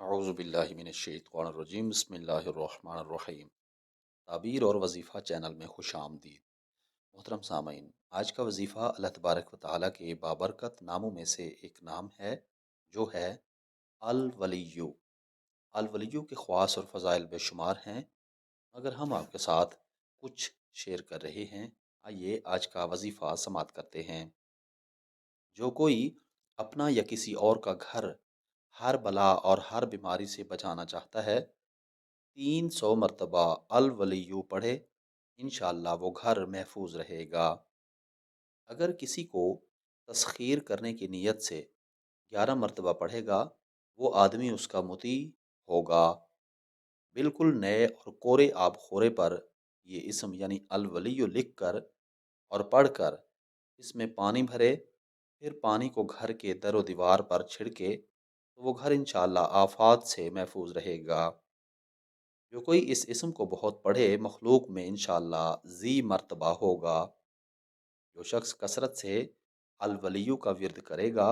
अऊज़ु बिल्लाहि मिनश्शैतानिर्रजीम बिस्मिल्लाहिर्रहमानिर्रहीम। ताबीर और वजीफ़ा चैनल में खुश आमदीद। मोहतरम सामीन, आज का वजीफ़ा अल्लाह तबारक व तआला के बाबरकत नामों में से एक नाम है, जो है अल वलिय्यु। अल वलिय्यु के ख़वास और फ़ज़ाइल बेशुमार हैं, मगर हम आपके साथ कुछ शेयर कर रहे हैं। आइए आज का वजीफ़ा समाअत करते हैं। जो कोई अपना या किसी और का घर हर बला और हर बीमारी से बचाना चाहता है, 300 मरतबा अल वलिय्यु पढ़े, इंशाअल्लाह वो घर महफूज रहेगा। अगर किसी को तस्खीर करने की नीयत से 11 मरतबा पढ़ेगा, वो आदमी उसका मुती होगा। बिल्कुल नए और कोरे आब खोरे पर ये इसम यानी अल वलिय्यु लिख कर और पढ़कर इसमें पानी भरे, फिर पानी को घर के दर व दीवार पर छिड़के, तो वो घर इंशाअल्लाह आफ़ात से महफूज रहेगा। जो कोई इस इसम को बहुत पढ़े, मखलूक में इंशाअल्लाह ज़ी मर्तबा होगा। जो शख्स कसरत से अल वलिय्यु का विर्द करेगा,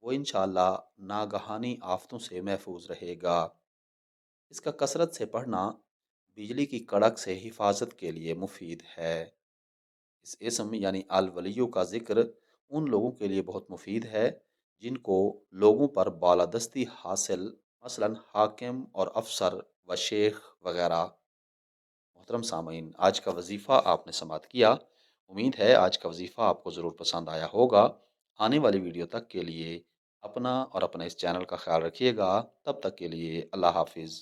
वो इंशाअल्लाह नागहानी आफ़तों से महफूज रहेगा। इसका कसरत से पढ़ना बिजली की कड़क से हिफाजत के लिए मुफीद है। इस इसम यानी अल वलिय्यु का ज़िक्र उन लोगों के लिए बहुत मुफीद है, जिनको लोगों पर बालादस्ती हासिल, मसलन हाकिम और अफसर व शेख वगैरह। मोहतरम सामीन, आज का वजीफ़ा आपने समाअत किया। उम्मीद है आज का वजीफ़ा आपको ज़रूर पसंद आया होगा। आने वाली वीडियो तक के लिए अपना और अपने इस चैनल का ख्याल रखिएगा। तब तक के लिए अल्लाह हाफिज़।